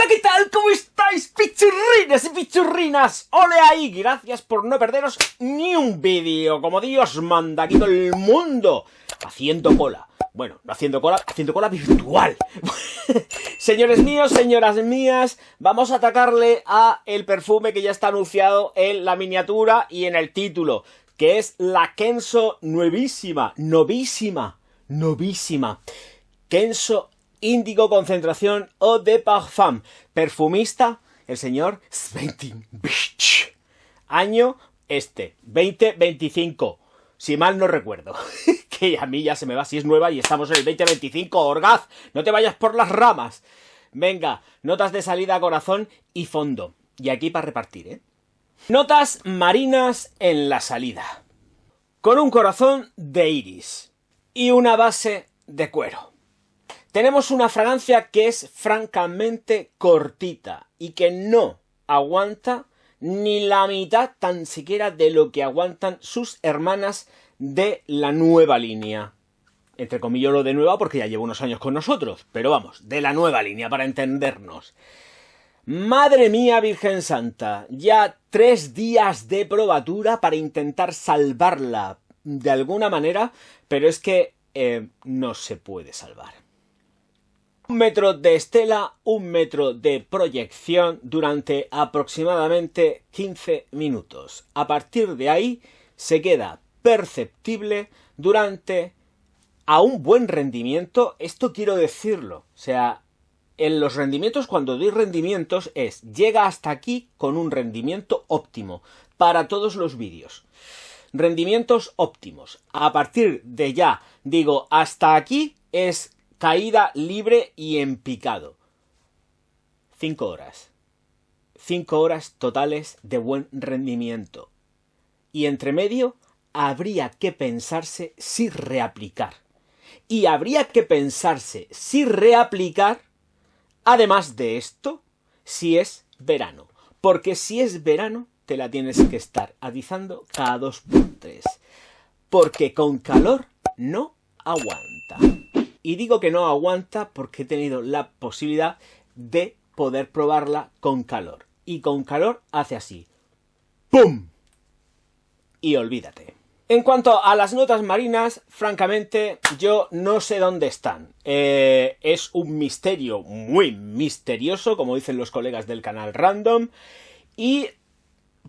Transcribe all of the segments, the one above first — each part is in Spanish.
Hola, ¿qué tal? ¿Cómo estáis, pichurrinas y pichurrinas? ¡Ole ahí! Gracias por no perderos ni un vídeo, como Dios manda, aquí todo el mundo haciendo cola. Bueno, no haciendo cola virtual. Señores míos, señoras mías, vamos a atacarle a el perfume que ya está anunciado en la miniatura y en el título, que es la Kenzo novísima. Kenzo Índigo Concentración Eau de Parfum. Perfumista, el señor Sventin Bitch. Año 2025. Si mal no recuerdo. Que a mí ya se me va si es nueva y estamos en el 2025. Orgaz, no te vayas por las ramas. Venga, notas de salida, corazón y fondo. Y aquí para repartir, ¿eh? Notas marinas en la salida. Con un corazón de iris. Y una base de cuero. Tenemos una fragancia que es francamente cortita y que no aguanta ni la mitad tan siquiera de lo que aguantan sus hermanas de la nueva línea. Entre comillas lo de nueva porque ya lleva unos años con nosotros, pero vamos, de la nueva línea para entendernos. Madre mía, Virgen Santa, ya 3 días de probatura para intentar salvarla de alguna manera, pero es que no se puede salvar. 1 metro de estela, 1 metro de proyección durante aproximadamente 15 minutos. A partir de ahí se queda perceptible durante a un buen rendimiento. Esto quiero decirlo. O sea, en los rendimientos, cuando doy rendimientos, llega hasta aquí con un rendimiento óptimo para todos los vídeos. Rendimientos óptimos. A partir de ya, digo, hasta aquí es caída libre y en picado. 5 horas. 5 horas totales de buen rendimiento. Y entre medio habría que pensarse si reaplicar. Y habría que pensarse si reaplicar, además de esto, si es verano. Porque si es verano, te la tienes que estar atizando cada 2 por 3. Porque con calor no aguanta. Y digo que no aguanta porque he tenido la posibilidad de poder probarla con calor. Y con calor hace así. ¡Pum! Y olvídate. En cuanto a las notas marinas, francamente, yo no sé dónde están. Es un misterio muy misterioso, como dicen los colegas del canal Random. Y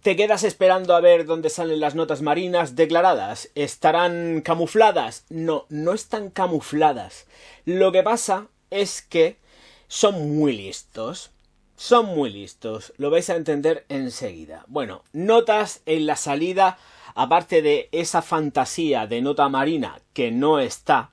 te quedas esperando a ver dónde salen las notas marinas declaradas. ¿Estarán camufladas? No, no están camufladas. Lo que pasa es que son muy listos. Son muy listos. Lo vais a entender enseguida. Bueno, notas en la salida, aparte de esa fantasía de nota marina que no está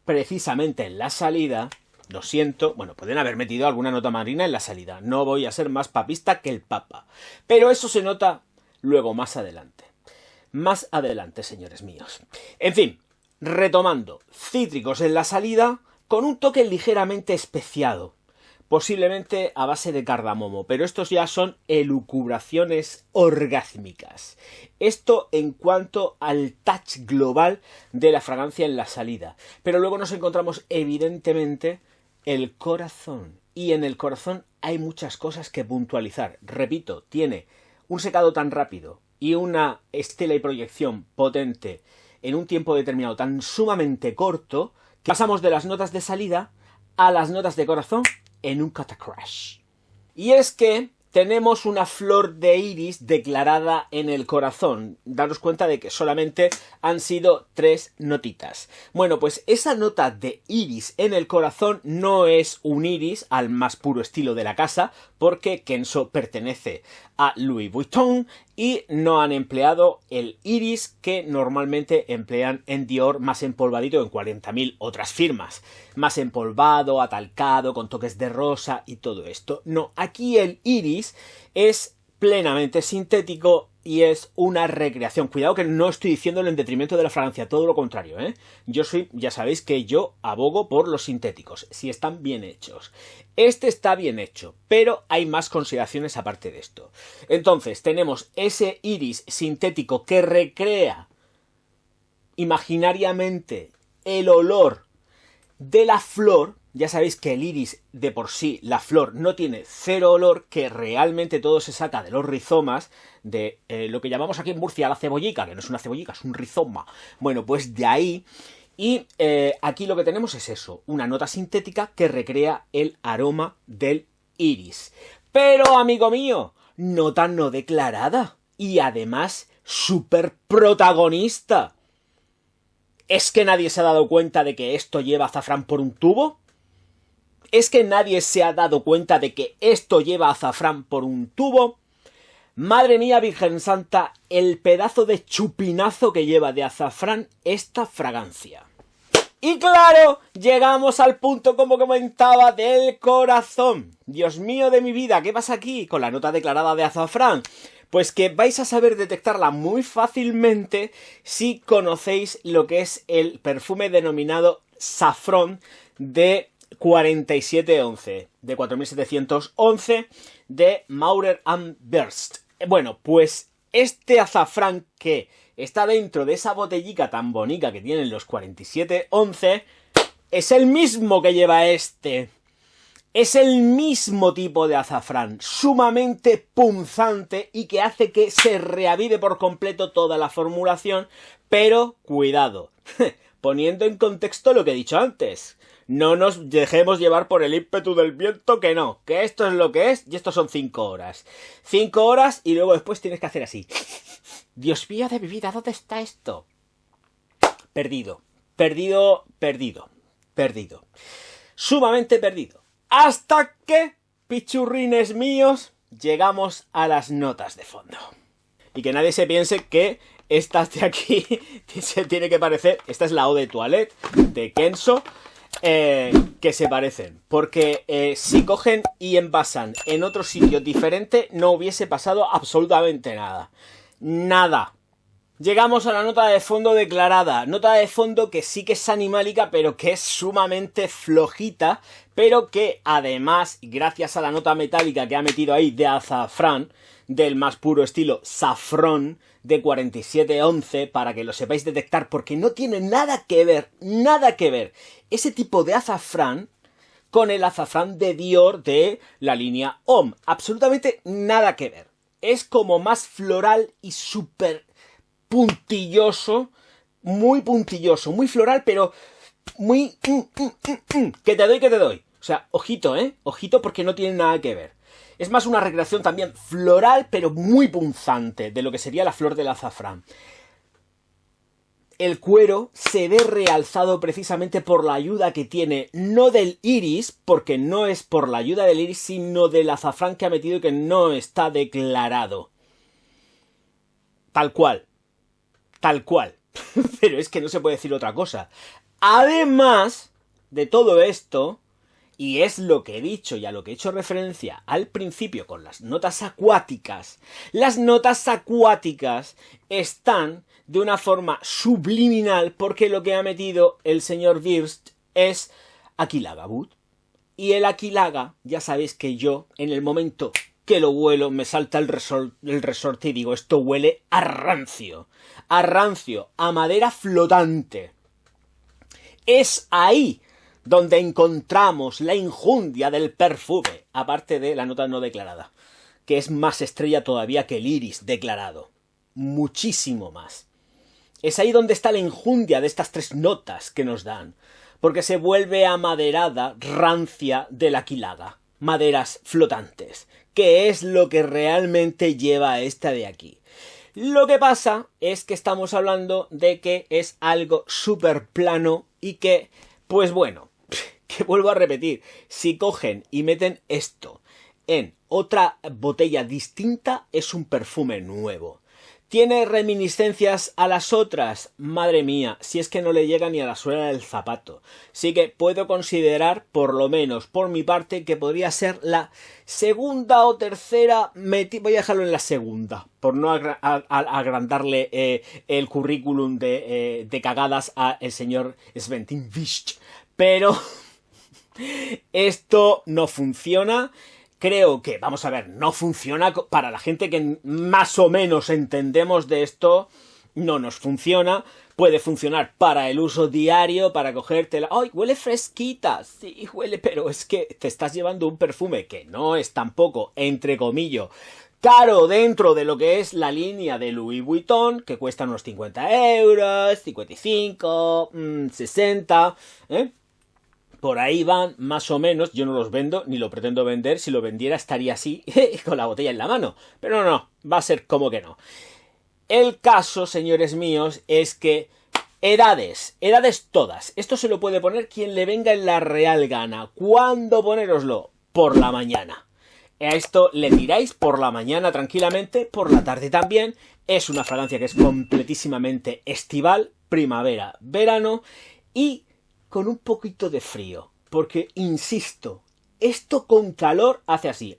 precisamente en la salida. Lo siento, bueno, pueden haber metido alguna nota marina en la salida. No voy a ser más papista que el Papa. Pero eso se nota luego más adelante. Más adelante, señores míos. En fin, retomando. Cítricos en la salida con un toque ligeramente especiado. Posiblemente a base de cardamomo, pero estos ya son elucubraciones orgásmicas. Esto en cuanto al touch global de la fragancia en la salida. Pero luego nos encontramos evidentemente el corazón. Y en el corazón hay muchas cosas que puntualizar. Repito, tiene un secado tan rápido y una estela y proyección potente en un tiempo determinado tan sumamente corto que pasamos de las notas de salida a las notas de corazón en un catacrash. Y es que tenemos una flor de iris declarada en el corazón. Daros cuenta de que solamente han sido 3 notitas. Bueno, pues esa nota de iris en el corazón no es un iris al más puro estilo de la casa, porque Kenzo pertenece a Louis Vuitton y no han empleado el iris que normalmente emplean en Dior, más empolvadito en 40.000 otras firmas. Más empolvado, atalcado, con toques de rosa y todo esto. No, aquí el iris es plenamente sintético y es una recreación. Cuidado que no estoy diciéndolo en detrimento de la fragancia, todo lo contrario, ¿eh? Ya sabéis que yo abogo por los sintéticos, si están bien hechos. Este está bien hecho, pero hay más consideraciones aparte de esto. Entonces, tenemos ese iris sintético que recrea imaginariamente el olor de la flor, ya sabéis que el iris de por sí, la flor, no tiene cero olor, que realmente todo se saca de los rizomas, de lo que llamamos aquí en Murcia la cebollica, que no es una cebollica, es un rizoma. Bueno, pues de ahí. Y aquí lo que tenemos es eso, una nota sintética que recrea el aroma del iris. Pero, amigo mío, nota no declarada. Y además, súper protagonista. ¿Es que nadie se ha dado cuenta de que esto lleva azafrán por un tubo? ¿Es que nadie se ha dado cuenta de que esto lleva azafrán por un tubo? Madre mía, Virgen Santa, el pedazo de chupinazo que lleva de azafrán esta fragancia. Y claro, llegamos al punto, como comentaba, del corazón. Dios mío de mi vida, ¿qué pasa aquí con la nota declarada de azafrán? Pues que vais a saber detectarla muy fácilmente si conocéis lo que es el perfume denominado Saffron de 4711, de 4711, de Maurer & Birst. Bueno, pues este azafrán que está dentro de esa botellica tan bonita que tienen los 4711 es el mismo que lleva este. Es el mismo tipo de azafrán, sumamente punzante y que hace que se reavive por completo toda la formulación, pero cuidado, poniendo en contexto lo que he dicho antes. No nos dejemos llevar por el ímpetu del viento, que no, que esto es lo que es y esto son 5 horas. 5 horas y luego después tienes que hacer así. Dios mío de mi vida, ¿dónde está esto? Perdido, perdido, perdido, perdido. Sumamente perdido. Hasta que, pichurrines míos, llegamos a las notas de fondo. Y que nadie se piense que estas de aquí se tiene que parecer. Esta es la Eau de Toilette de Kenzo. Que se parecen. Porque si cogen y envasan en otro sitio diferente, no hubiese pasado absolutamente nada. Nada. Llegamos a la nota de fondo declarada. Nota de fondo que sí que es animálica, pero que es sumamente flojita. Pero que además, gracias a la nota metálica que ha metido ahí de azafrán, del más puro estilo Saffron de 4711, para que lo sepáis detectar, porque no tiene nada que ver ese tipo de azafrán con el azafrán de Dior de la línea Homme. Absolutamente nada que ver. Es como más floral y súper puntilloso, muy floral, pero muy... que te doy. O sea, ojito, ojito, porque no tiene nada que ver. Es más una recreación también floral, pero muy punzante de lo que sería la flor del azafrán. El cuero se ve realzado precisamente por la ayuda que tiene, no del iris, porque no es por la ayuda del iris, sino del azafrán que ha metido y que no está declarado. Tal cual. Pero es que no se puede decir otra cosa. Además de todo esto, y es lo que he dicho y a lo que he hecho referencia al principio con las notas acuáticas están de una forma subliminal porque lo que ha metido el señor Birst es Aquilaga Wood. Y el Aquilaga, ya sabéis que yo, en el momento que lo huelo, me salta el resorte y digo, esto huele a rancio, a madera flotante. Es ahí donde encontramos la injundia del perfume, aparte de la nota no declarada, que es más estrella todavía que el iris declarado. Muchísimo más. Es ahí donde está la injundia de estas 3 notas que nos dan, porque se vuelve amaderada, rancia del Aquilaga. Maderas flotantes, que es lo que realmente lleva a esta de aquí. Lo que pasa es que estamos hablando de que es algo súper plano y que, pues bueno, que vuelvo a repetir, si cogen y meten esto en otra botella distinta, es un perfume nuevo. ¿Tiene reminiscencias a las otras? Madre mía, si es que no le llega ni a la suela del zapato. Sí que puedo considerar, por lo menos por mi parte, que podría ser la segunda o tercera... Voy a dejarlo en la segunda, por no agrandarle el currículum de cagadas a el señor Sven Tinvicht. Pero esto no funciona. Creo que, vamos a ver, no funciona para la gente que más o menos entendemos de esto. no nos funciona. Puede funcionar para el uso diario, para cogértela. ¡Ay, huele fresquita! Sí, huele, pero es que te estás llevando un perfume que no es tampoco, entre comillas, caro dentro de lo que es la línea de Louis Vuitton, que cuesta unos 50 euros, 55, 60, ¿eh? Por ahí van, más o menos. Yo no los vendo, ni lo pretendo vender. Si lo vendiera estaría así, con la botella en la mano. Pero no, va a ser como que no. El caso, señores míos, es que edades todas. Esto se lo puede poner quien le venga en la real gana. ¿Cuándo ponéroslo? Por la mañana. A esto le tiráis por la mañana tranquilamente, por la tarde también. Es una fragancia que es completísimamente estival, primavera, verano y con un poquito de frío. Porque, insisto, esto con calor hace así.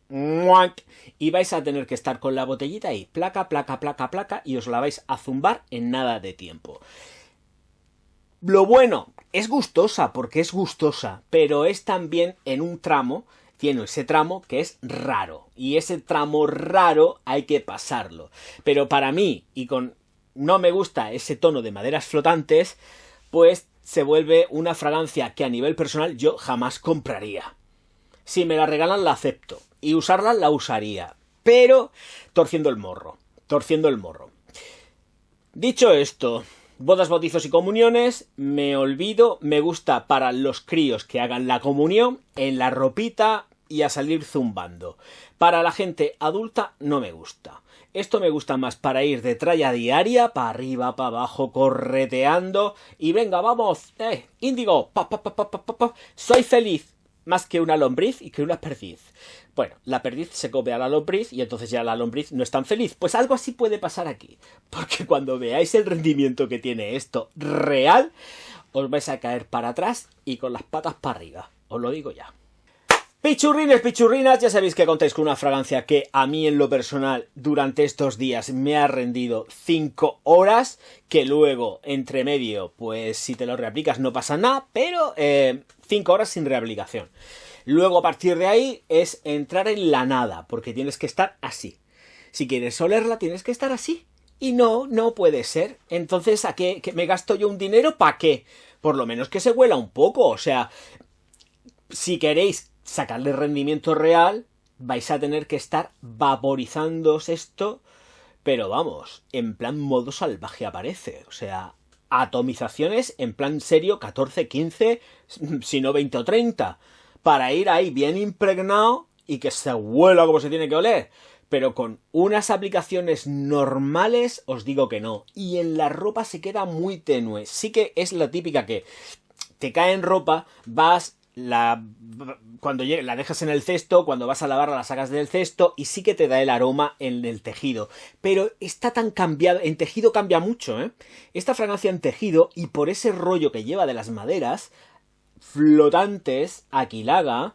Y vais a tener que estar con la botellita ahí. Placa, placa, placa, placa. Y os la vais a zumbar en nada de tiempo. Lo bueno, es gustosa porque es gustosa. Pero es también en un tramo. Tiene ese tramo que es raro. Y ese tramo raro hay que pasarlo. Pero para mí, y con no me gusta ese tono de maderas flotantes, pues se vuelve una fragancia que a nivel personal yo jamás compraría. Si me la regalan la acepto. Y usarla la usaría. Pero torciendo el morro. Torciendo el morro. Dicho esto, bodas, bautizos y comuniones, me olvido. Me gusta para los críos que hagan la comunión en la ropita y a salir zumbando. Para la gente adulta no me gusta. Esto me gusta más para ir de tralla diaria, para arriba, para abajo, correteando. Y venga, vamos, índigo, soy feliz. Más que una lombriz y que una perdiz. Bueno, la perdiz se come a la lombriz y entonces ya la lombriz no es tan feliz. Pues algo así puede pasar aquí. Porque cuando veáis el rendimiento que tiene esto real, os vais a caer para atrás y con las patas para arriba. Os lo digo ya. Pichurrines, pichurrinas, ya sabéis que contáis con una fragancia que a mí en lo personal durante estos días me ha rendido 5 horas, que luego entre medio, pues si te lo reaplicas no pasa nada, pero 5 horas sin reaplicación. Luego a partir de ahí es entrar en la nada, porque tienes que estar así. Si quieres olerla tienes que estar así. Y no puede ser. Entonces, ¿a qué me gasto yo un dinero? ¿Para qué? Por lo menos que se huela un poco, o sea, si queréis sacarle rendimiento real, vais a tener que estar vaporizándoos esto, pero vamos, en plan modo salvaje aparece, o sea, atomizaciones en plan serio 14, 15, si no 20 o 30, para ir ahí bien impregnado y que se huela como se tiene que oler. Pero con unas aplicaciones normales os digo que no. Y en la ropa se queda muy tenue. Sí que es la típica que te cae en ropa, cuando la dejas en el cesto, cuando vas a lavarla la sacas del cesto y sí que te da el aroma en el tejido. Pero está tan cambiado, en tejido cambia mucho, ¿eh? Esta fragancia en tejido y por ese rollo que lleva de las maderas flotantes, aquilaga,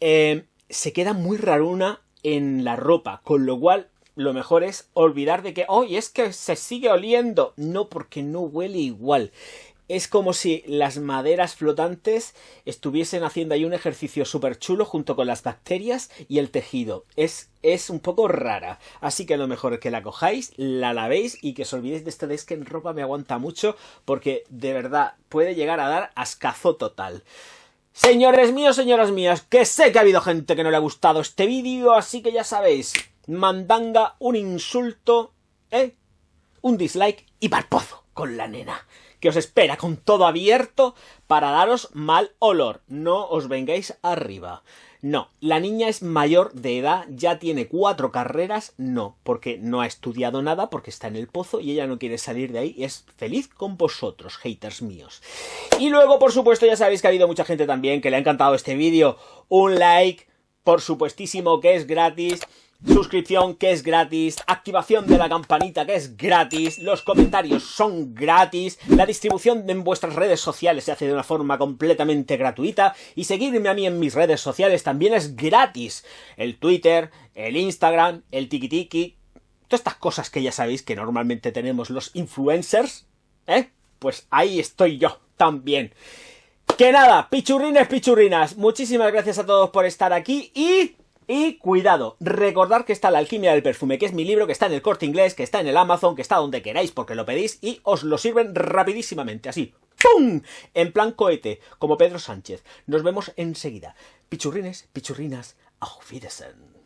se queda muy raruna en la ropa, con lo cual lo mejor es olvidar de que ¡oh! Es que se sigue oliendo. No, porque no huele igual. Es como si las maderas flotantes estuviesen haciendo ahí un ejercicio súper chulo junto con las bacterias y el tejido. Es un poco rara. Así que lo mejor es que la cojáis, la lavéis y que os olvidéis de esto de es que en ropa me aguanta mucho, porque de verdad puede llegar a dar ascazo total. Señores míos, señoras mías, que sé que ha habido gente que no le ha gustado este vídeo, así que ya sabéis, mandanga, un insulto, un dislike y parpozo con la nena, que os espera con todo abierto para daros mal olor. No os vengáis arriba. No, la niña es mayor de edad, ya tiene 4 carreras, no, porque no ha estudiado nada, porque está en el pozo y ella no quiere salir de ahí y es feliz con vosotros, haters míos. Y luego, por supuesto, ya sabéis que ha habido mucha gente también que le ha encantado este vídeo. Un like, por supuestísimo, que es gratis. Suscripción, que es gratis, activación de la campanita, que es gratis, los comentarios son gratis, la distribución en vuestras redes sociales se hace de una forma completamente gratuita y seguirme a mí en mis redes sociales también es gratis. El Twitter, el Instagram, el tiki-tiki, todas estas cosas que ya sabéis que normalmente tenemos los influencers, pues ahí estoy yo también. Que nada, pichurrines, pichurrinas, muchísimas gracias a todos por estar aquí y Y cuidado, recordad que está La alquimia del perfume, que es mi libro, que está en el Corte Inglés, que está en el Amazon, que está donde queráis porque lo pedís y os lo sirven rapidísimamente, así, ¡pum! En plan cohete, como Pedro Sánchez. Nos vemos enseguida. Pichurrines, pichurrinas, auf Wiedersehen.